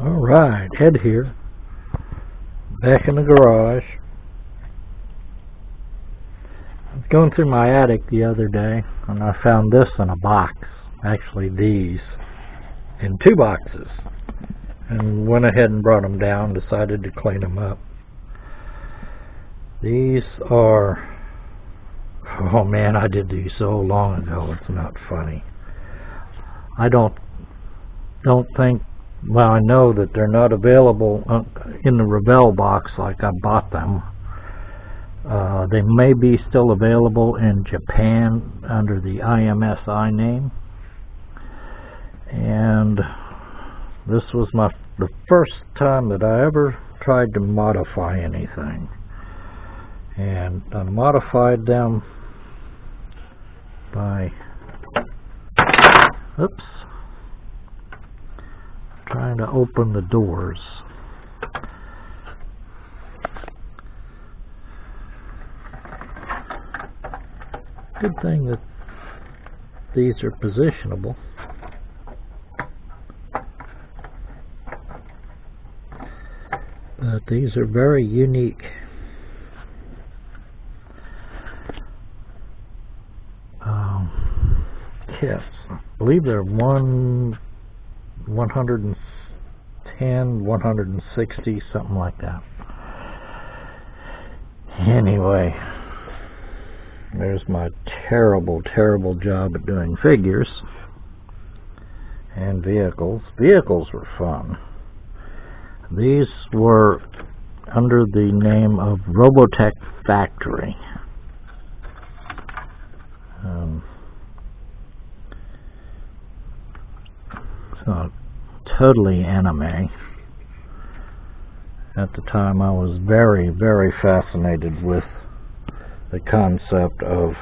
Alright, Ed here, back in the garage. I was going through my attic the other day and I found this in a box, actually these, in 2 boxes, and went ahead and brought them down, decided to clean them up. These are, oh man, I did these so long ago, it's not funny. I don't think, well, I know that they're not available in the Revelle box like I bought them. They may be still available in Japan under the IMSI name. And this was the first time that I ever tried to modify anything. And I modified them by, oops, trying to open the doors. Good thing that these are positionable. But these are very unique. Kits. I believe they're 110, 160, something like that. Anyway, there's my terrible job at doing figures and vehicles. Vehicles were fun. These were under the name of ROBOTECH Factory. So totally anime. At the time I was very fascinated with the concept of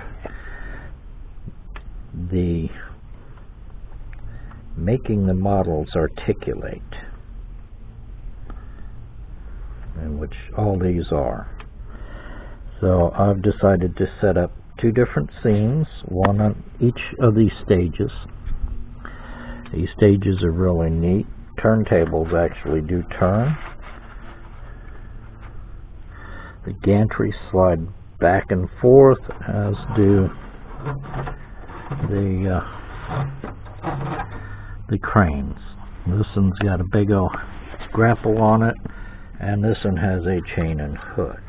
the making the models articulate, and which all these are. So I've decided to set up 2 different scenes, one on each of these stages. These stages are really neat. Turntables actually do turn. The gantries slide back and forth, as do the cranes. This one's got a big old grapple on it, and this one has a chain and hook.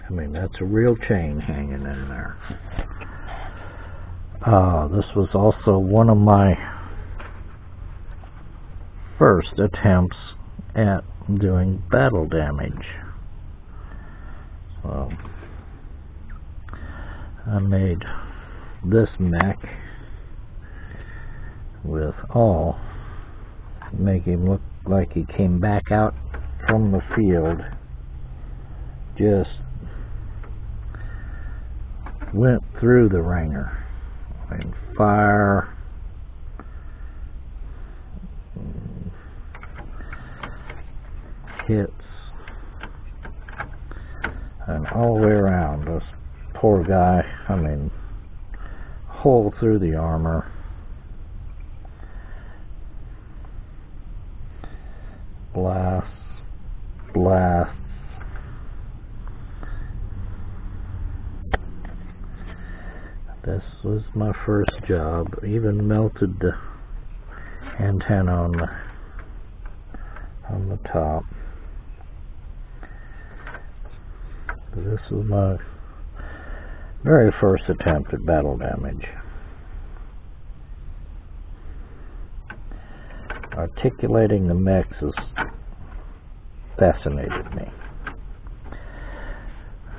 I mean, that's a real chain hanging in there. This was also one of my first attempts at doing battle damage. So I made this mech with all, make him look like he came back out from the field, just went through the ringer and fire, hits, and all the way around. This poor guy, I mean, hole through the armor, blasts. This was my first job. Even melted the antenna on the top. This was my very first attempt at battle damage. Articulating the mechs has fascinated me.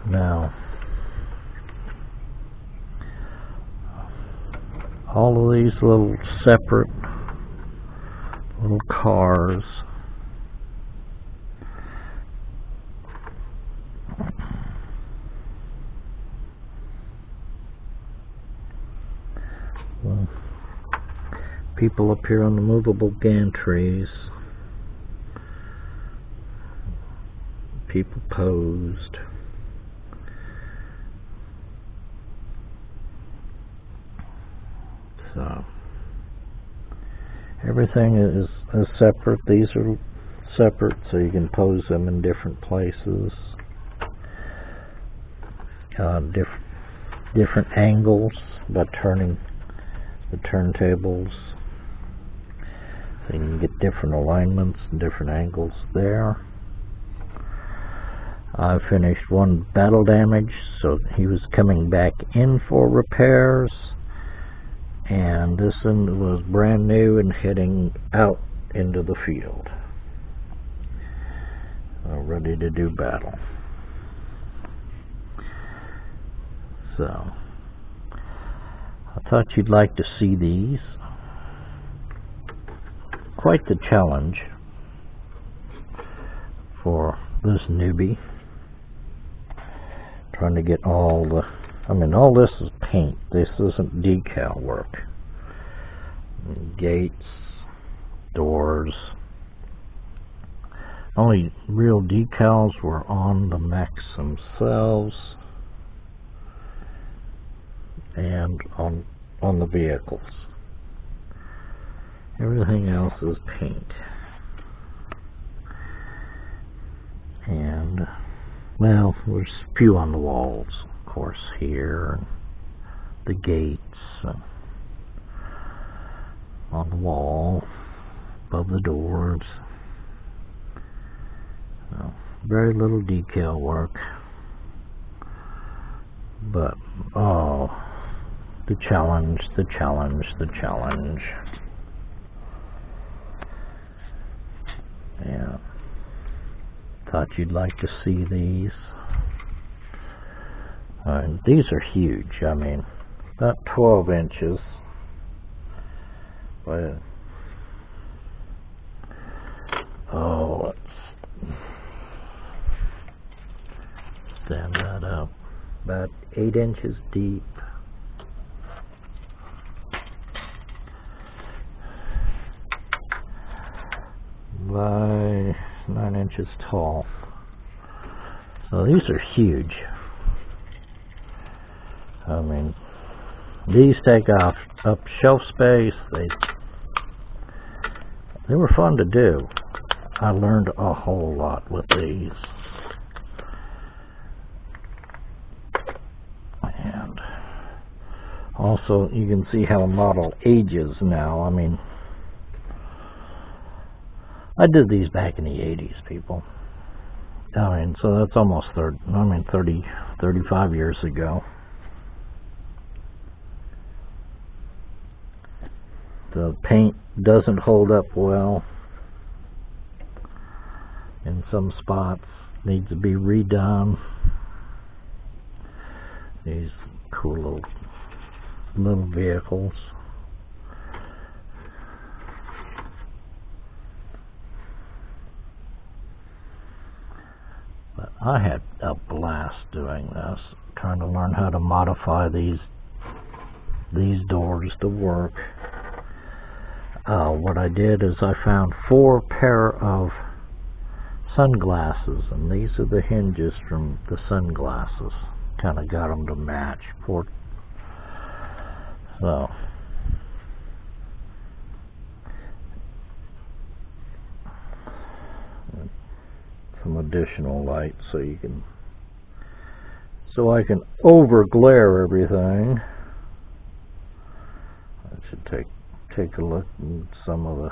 Now, all of these little separate little cars, people up here on the movable gantries, people posed. So Everything is separate. These are separate, so you can pose them in different places, different angles by turning the turntables. So you can get different alignments and different angles there. I finished one battle damage, so he was coming back in for repairs, and this one was brand new and heading out into the field, ready to do battle. So I thought you'd like to see these. Quite the challenge for this newbie, trying to get all this is paint. This isn't decal work. Gates, doors. Only real decals were on the mechs themselves and on the vehicles. Everything else is paint. And, well, there's a few on the walls, of course, here, and the gates, and on the wall, above the doors. So, very little decal work. But, oh, the challenge. Yeah, thought you'd like to see these. These are huge. I mean, about 12 inches. But let's stand that up. About 8 inches deep. By 9 inches tall. So these are huge. I mean, these take up shelf space. They were fun to do. I learned a whole lot with these. And also, you can see how a model ages now. I mean, I did these back in the 80s, people. I mean, so that's almost 35 years ago. The paint doesn't hold up well. In some spots, needs to be redone. These cool little vehicles. But I had a blast doing this, trying to learn how to modify these doors to work. What I did is I found 4 pair of sunglasses, and these are the hinges from the sunglasses. Kind of got them to match. So some additional light so I can over glare everything. I should take a look at some of the.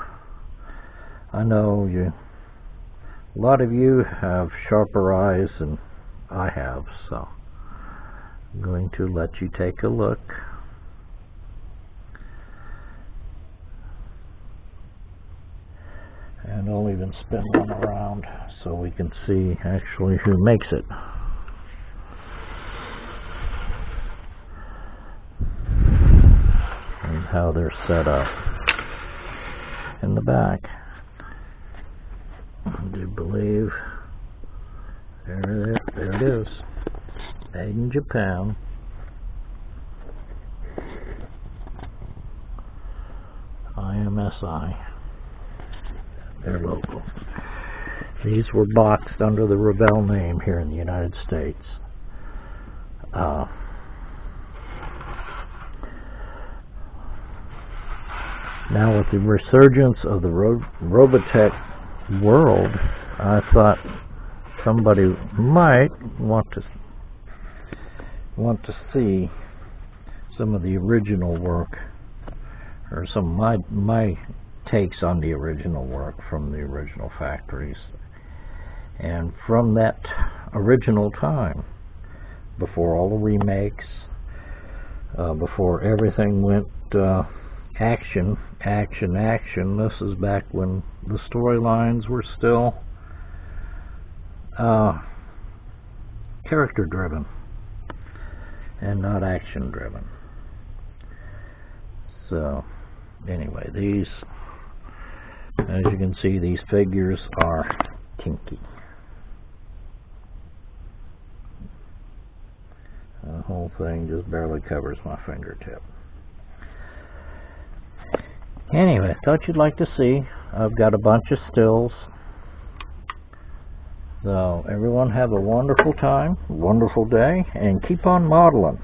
I know a lot of you have sharper eyes than I have, so I'm going to let you take a look. And I'll even spin one around so we can see actually who makes it. And how they're set up in the back. I do believe there it is. Made in Japan. IMSI. They're local. These were boxed under the Revelle name here in the United States. Now, with the resurgence of the Robotech world, I thought somebody might want to see some of the original work, or some of my takes on the original work from the original factories, and from that original time, before all the remakes, before everything went action. This is back when the storylines were still character driven and not action driven. So anyway, these, as you can see, these figures are kinky. The whole thing just barely covers my fingertip. Anyway, I thought you'd like to see. I've got a bunch of stills. So everyone have a wonderful time, wonderful day, and keep on modeling.